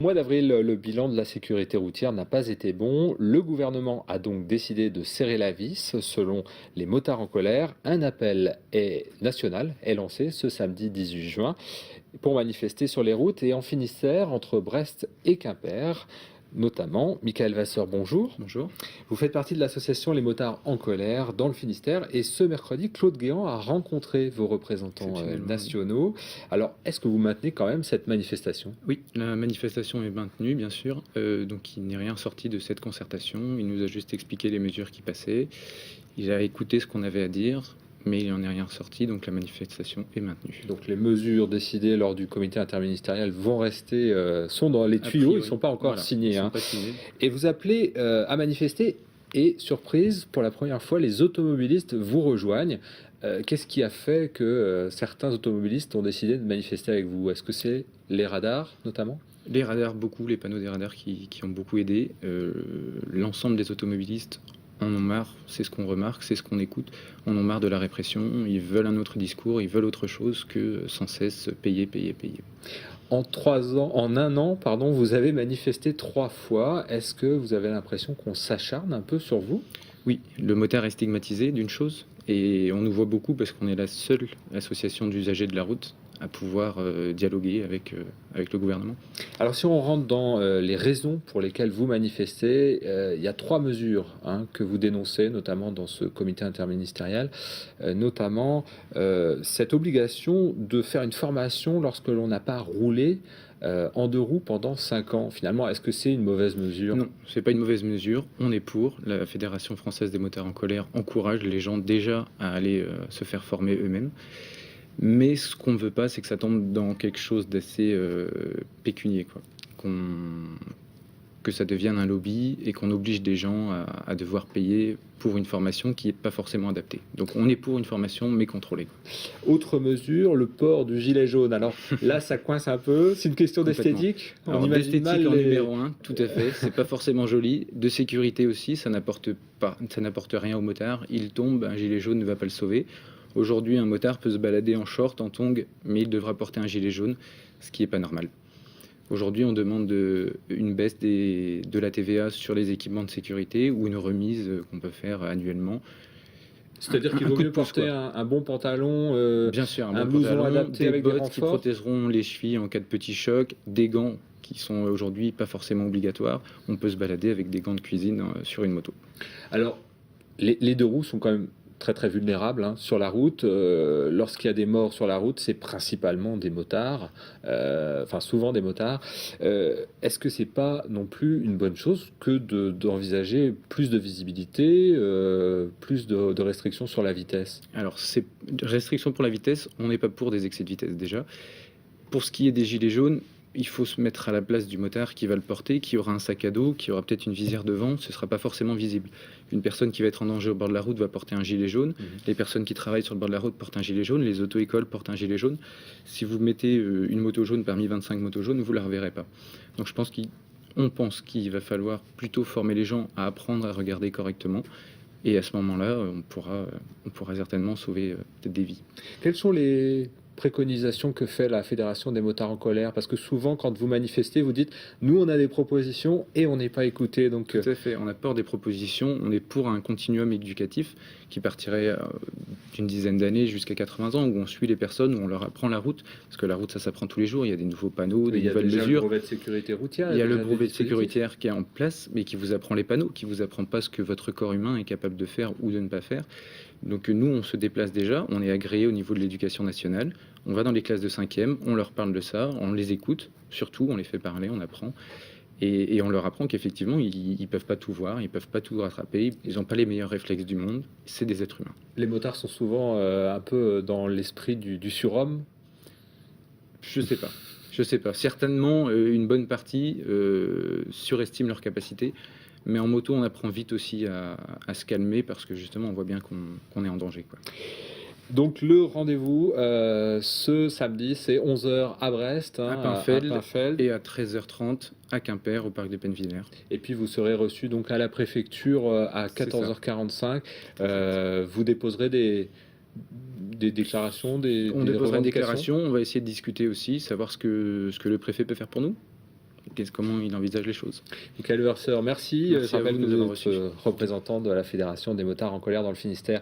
Au mois d'avril, le bilan de la sécurité routière n'a pas été bon. Le gouvernement a donc décidé de serrer la vis. Selon les motards en colère, un appel national est lancé ce samedi 18 juin pour manifester sur les routes et en Finistère entre Brest et Quimper. Notamment, Michael Vasseur, bonjour. Bonjour. Vous faites partie de l'association Les Motards en colère dans le Finistère et ce mercredi, Claude Guéant a rencontré vos représentants Exceptionnellement, oui. nationaux. Alors, est-ce que vous maintenez quand même cette manifestation? Oui, la manifestation est maintenue, bien sûr. Donc, il n'est rien sorti de cette concertation. Il nous a juste expliqué les mesures qui passaient. Il a écouté ce qu'on avait à dire, mais il n'en est rien sorti. Donc, la manifestation est maintenue. Donc les mesures décidées lors du comité interministériel vont rester, sont dans les A tuyaux, ils ne priori, sont pas encore voilà, ils signés, sont hein. pas signés. Et vous appelez à manifester et surprise, pour la première fois, les automobilistes vous rejoignent. Qu'est-ce qui a fait que certains automobilistes ont décidé de manifester avec vous? Est-ce que c'est les radars notamment? Les radars, beaucoup, les panneaux des radars qui ont beaucoup aidé. L'ensemble des automobilistes en ont marre, c'est ce qu'on remarque, c'est ce qu'on écoute, en ont marre de la répression, ils veulent un autre discours, ils veulent autre chose que sans cesse payer, payer, payer. En 3 ans, en un an, pardon, vous avez manifesté 3 fois. Est-ce que vous avez l'impression qu'on s'acharne un peu sur vous? Oui, le motard est stigmatisé d'une chose, et on nous voit beaucoup parce qu'on est la seule association d'usagers de la route à pouvoir dialoguer avec le gouvernement. Alors, si on rentre dans les raisons pour lesquelles vous manifestez, il y a 3 mesures, hein, que vous dénoncez, notamment dans ce comité interministériel, notamment cette obligation de faire une formation lorsque l'on n'a pas roulé en 2 roues pendant 5 ans. Finalement, est-ce que c'est une mauvaise mesure? Non, c'est pas une mauvaise mesure, on est pour. La Fédération française des motards en colère encourage les gens déjà à aller se faire former eux-mêmes. Mais ce qu'on ne veut pas, c'est que ça tombe dans quelque chose d'assez pécunier, quoi. Que ça devienne un lobby et qu'on oblige des gens à devoir payer pour une formation qui n'est pas forcément adaptée. Donc on est pour une formation, mais contrôlée. Autre mesure, le port du gilet jaune. Alors là, ça coince un peu. C'est une question Complètement. d'esthétique. On Alors imagine d'esthétique mal en les... numéro un, tout à fait. C'est pas forcément joli. De sécurité aussi, ça n'apporte rien au motard. Il tombe, un gilet jaune ne va pas le sauver. Aujourd'hui, un motard peut se balader en short, en tongs, mais il devra porter un gilet jaune, ce qui n'est pas normal. Aujourd'hui, on demande une baisse de la TVA sur les équipements de sécurité ou une remise qu'on peut faire annuellement. C'est-à-dire qu'il Un vaut coup de mieux pouce, porter quoi. un bon pantalon, Bien sûr, un bon blouson pantalon, adapté des avec des bottes qui renforts. protégeront les chevilles en cas de petit choc, des gants qui sont aujourd'hui pas forcément obligatoires. On peut se balader avec des gants de cuisine sur une moto. Alors, les 2 roues sont quand même très très vulnérables, hein, sur la route. Lorsqu'il y a des morts sur la route, c'est principalement des motards, enfin souvent des motards. Est-ce que c'est pas non plus une bonne chose que d'envisager plus de visibilité, plus de restrictions sur la vitesse? Alors, c'est restriction pour la vitesse, on n'est pas pour des excès de vitesse déjà. Pour ce qui est des gilets jaunes, il faut se mettre à la place du motard qui va le porter, qui aura un sac à dos, qui aura peut-être une visière devant, ce ne sera pas forcément visible. Une personne qui va être en danger au bord de la route va porter un gilet jaune. Les personnes qui travaillent sur le bord de la route portent un gilet jaune. Les auto-écoles portent un gilet jaune. Si vous mettez une moto jaune parmi 25 motos jaunes, vous ne la reverrez pas. Donc je pense qu'il va falloir plutôt former les gens à apprendre à regarder correctement. Et à ce moment-là, on pourra certainement sauver peut-être des vies. Quelles sont les préconisations que fait la Fédération des motards en colère? Parce que souvent, quand vous manifestez, vous dites « nous, on a des propositions et on n'est pas écouté ». Donc, Tout à fait, on apporte des propositions, on est pour un continuum éducatif qui partirait d'une dizaine d'années jusqu'à 80 ans, où on suit les personnes, où on leur apprend la route, parce que la route, ça s'apprend tous les jours, il y a des nouveaux panneaux, des il y a nouvelles déjà le mesures. brevet de sécurité routière. Il y a le déjà des brevet de dispositifs. sécurité qui est en place, mais qui vous apprend les panneaux, qui vous apprend pas ce que votre corps humain est capable de faire ou de ne pas faire. Donc nous, on se déplace déjà, on est agréé au niveau de l'éducation nationale, on va dans les classes de 5e, on leur parle de ça, on les écoute, surtout, on les fait parler, on apprend. Et on leur apprend qu'effectivement, ils ne peuvent pas tout voir, ils ne peuvent pas tout rattraper, ils n'ont pas les meilleurs réflexes du monde, c'est des êtres humains. Les motards sont souvent un peu dans l'esprit du surhomme. Je sais pas. Je sais pas. Certainement, une bonne partie surestime leurs capacités. Mais en moto, on apprend vite aussi à se calmer parce que justement, on voit bien qu'on est en danger, quoi. Donc le rendez-vous ce samedi, c'est 11 heures à Brest, hein, À Pinfeld, Pinfeld. et à 13h30 à Quimper, au parc des Pennes-Villers. Et puis vous serez reçu donc à la préfecture à C'est ça. 14h45. Vous déposerez des déclarations, On des déposera une revendications. déclaration, on va essayer de discuter aussi, savoir ce que le préfet peut faire pour nous. comment il envisage les choses. Michael Verser, merci. Merci Je à rappelle vous que de nous vous avoir êtes reçus. représentant de la Fédération des motards en colère dans le Finistère.